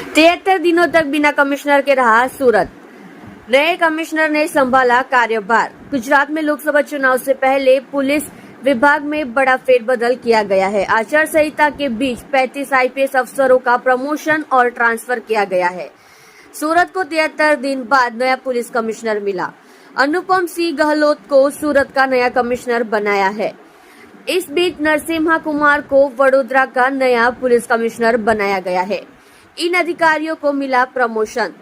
73 दिनों तक बिना कमिश्नर के रहा सूरत। नए कमिश्नर ने संभाला कार्यभार। गुजरात में लोकसभा चुनाव से पहले पुलिस विभाग में बड़ा फेरबदल किया गया है। आचार संहिता के बीच 35 आईपीएस अफसरों का प्रमोशन और ट्रांसफर किया गया है। सूरत को 73 दिन बाद नया पुलिस कमिश्नर मिला। अनुपम सिंह गहलोत को सूरत का नया कमिश्नर बनाया है। इस बीच नरसिम्हा कुमार को वडोदरा का नया पुलिस कमिश्नर बनाया गया है। इन अधिकारियों को मिला प्रमोशन।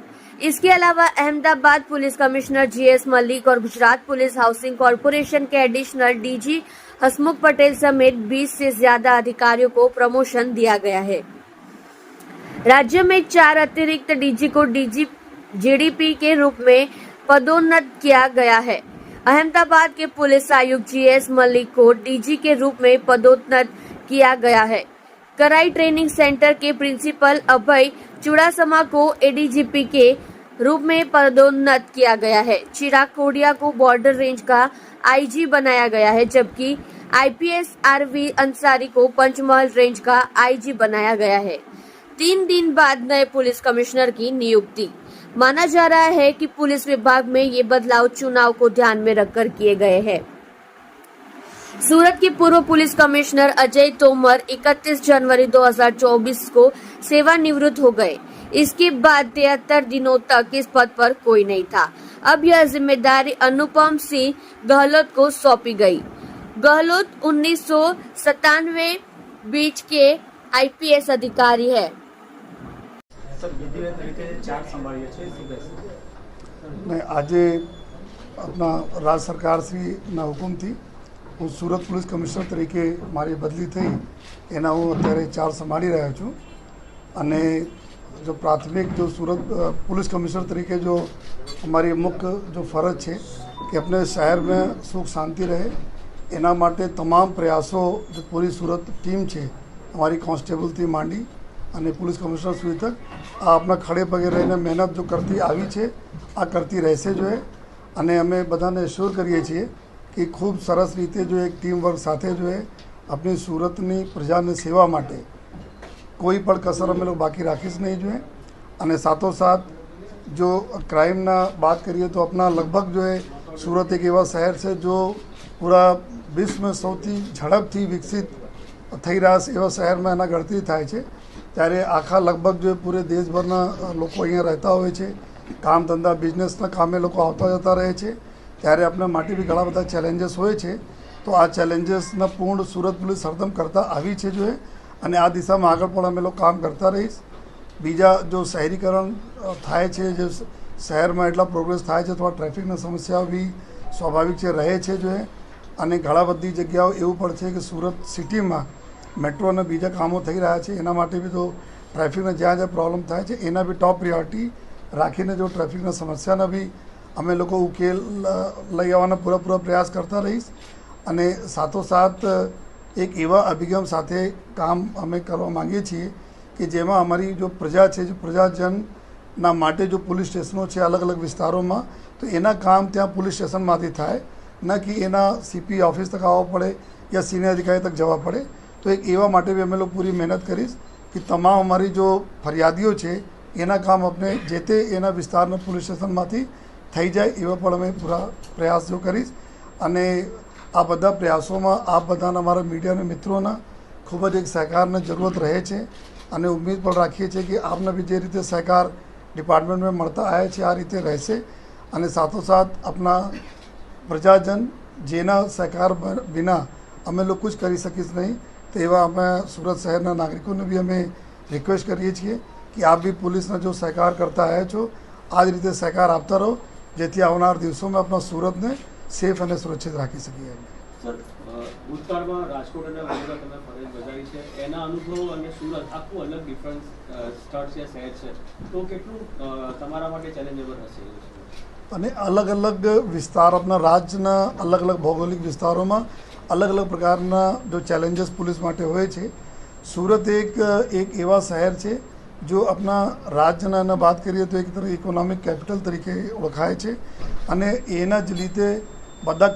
इसके अलावा Ahmedabad police commissioner GS Malik और गुजरात पुलिस हाउसिंग कॉरपोरेशन के एडिशनल डीजी हसमुख पटेल समेत 20 से ज्यादा अधिकारियों को प्रमोशन दिया गया है। राज्य में 4 अतिरिक्त डीजी को जीडीपी के रूप में पदोन्नत किया गया है। अहमदाबाद के पुलिस आयुक्त जीएस मलिक को डीजी के रूप में पदोन्नत किया गया है। कराई ट्रेनिंग सेंटर के प्रिंसिपल अभय चुड़ासमा को एडीजीपी के रूप में पदोन्नत किया गया है। चिराग कोडिया को बॉर्डर रेंज का आईजी बनाया गया है, जबकि आईपीएस आरवी अंसारी को पंचमहल रेंज का आईजी बनाया गया है। 3 दिन बाद नए पुलिस कमिश्नर की नियुक्ति। माना जा रहा है कि पुलिस विभाग में ये बदलाव चुनाव को ध्यान में रखकर किए गए हैं। सूरत के पूर्व पुलिस कमिश्नर अजय तोमर 31 जनवरी 2024 को सेवानिवृत्त हो गए। इसके बाद 73 दिनों तक इस पद पर कोई नहीं था। अब यह जिम्मेदारी अनुपम सिंह गहलोत को सौंपी गई। गहलोत 1997 बीच के आईपीएस अधिकारी है। आज अपना राज्य सरकार श्री हुकुम थी હું સુરત પોલીસ કમિશનર તરીકે મારી બદલી થઈ એના હું અત્યારે 4 સંભાળી રહ્યો છું અને જો પ્રાથમિક જો સુરત पुलिस कमिश्नर तरीके जो हमारी मुख्य जो फ़र्ज है कि अपने शहर में सुख शांति रहे एना माटे तमाम प्रयासों जो पूरी सूरत टीम है हमारी कांस्टेबल थी मांडी અને पुलिस कमिश्नर સુધી तक આ આપણા ખડે પગે રહીને મહેનત જો કરતી આવી છે આ કરતી રહેશે જો है અને અમે બધાને એશ્યોર કરીએ છીએ कि खूब सरस रीते जो एक टीम वर्क साथे जो है अपनी सूरतनी प्रजाने सेवा माटे कोई पण कसर अमे लोग बाकी राखीश नहीं जो है अने साथों साथ जो क्राइम ना बात करिए तो अपना लगभग जो है सूरत एक एवा शहर से जो पूरा विश्व में सौथी झड़पथी विकसित थई रह्या छे एवा शहर में एना गणतरी थाय छे त्यारे आखा लगभग जो पूरे देशभरना लोको अहींया रहता होय छे काम धंधा बिजनेसना कामे लोको आवता जता रहे छे ત્યારે આપણા માટે બી ઘણા બધા ચેલેન્જીસ હોય છે તો આ ચેલેન્જીસના પૂર્ણ સુરત પોલીસ હરદમ કરતા આવી છે જો અને આ દિશામાં આગળ પણ અમે લોકો કામ કરતા રહીશ। બીજા જો શહેરીકરણ થાય છે જે શહેરમાં એટલા પ્રોગ્રેસ થાય છે તો ટ્રાફિકની સમસ્યાઓ બી સ્વાભાવિક છે રહે છે જો અને ઘણા બધી જગ્યાઓ એવું પણ છે કે સુરત સિટીમાં મેટ્રો અને બીજા કામો થઈ રહ્યા છે એના માટે બી તો ટ્રાફિકના જ્યાં જ્યાં પ્રોબ્લેમ થાય છે એના બી ટોપ પ્રિયોરિટી રાખીને જો ટ્રાફિકના સમસ્યાના બી અમે લોકો ઉકેલ લઈ આવવાના પૂરા પ્રયાસ કરતા રહીશ અને સાથોસાથ એક એવા અભિગમ સાથે કામ અમે કરવા માંગીએ છીએ કે જેમાં અમારી જો પ્રજા છે જો પ્રજાજનના માટે જો પોલીસ સ્ટેશનો છે અલગ અલગ વિસ્તારોમાં તો એના કામ ત્યાં પોલીસ સ્ટેશનમાંથી થાય ન કે એના સીપી ઓફિસ તક આવવા પડે યા સિનિયર અધિકારી તક જવા પડે। તો એક એવા માટે બી અમે લોકો પૂરી મહેનત કરીશ કે તમામ અમારી જો ફરિયાદીઓ છે એના કામ આપણે જે તે એના વિસ્તારના પોલીસ સ્ટેશનમાંથી થઈ જાય એવા પણ અમે પૂરા પ્રયાસ જો કરીશ અને આ બધા પ્રયાસોમાં આપ બધાના અમારા મીડિયાના મિત્રોના ખૂબ જ એક સહકારની જરૂરત રહે છે અને ઉમ્મીદ પણ રાખીએ છીએ કે આપને બી જે રીતે સહકાર ડિપાર્ટમેન્ટમાં મળતા આવ્યા છે આ રીતે રહેશે અને સાથોસાથ આપણા પ્રજાજન જેના સહકાર વિના અમે લોકો कुछ કરી શકીશ નહીં તો એવા અમે સુરત શહેરના નાગરિકોને બી અમે રિક્વેસ્ટ કરીએ છીએ કે આપ બી પોલીસના જો સહકાર કરતા આવ્યા છો આ જ રીતે સહકાર આપતા રહો જેથી આવનાર દિવસોમાં આપણા સુરતને સેફ અને સુરક્ષિત રાખી શકીએ। સર ભૂતકાળમાં રાજકોટ અને વડોદરા તમે ફરજ બજાવી છે એના અનુભવ અને સુરત આખું અલગ ડિફરન્સ સ્થળ છે શહેર છે તો કેટલું તમારા માટે ચેલેન્જેબલ હશે અને અલગ અલગ વિસ્તાર આપણા રાજ્યના અલગ અલગ ભૌગોલિક વિસ્તારોમાં અલગ અલગ પ્રકારના જો ચેલેન્જીસ પોલીસ માટે હોય છે। સુરત એક એવા શહેર છે जो अपना राज्यना बात करिए तो एक तरह इकोनॉमिक कैपिटल तरीके ओळखाय छे અને એના જ લીધે બધા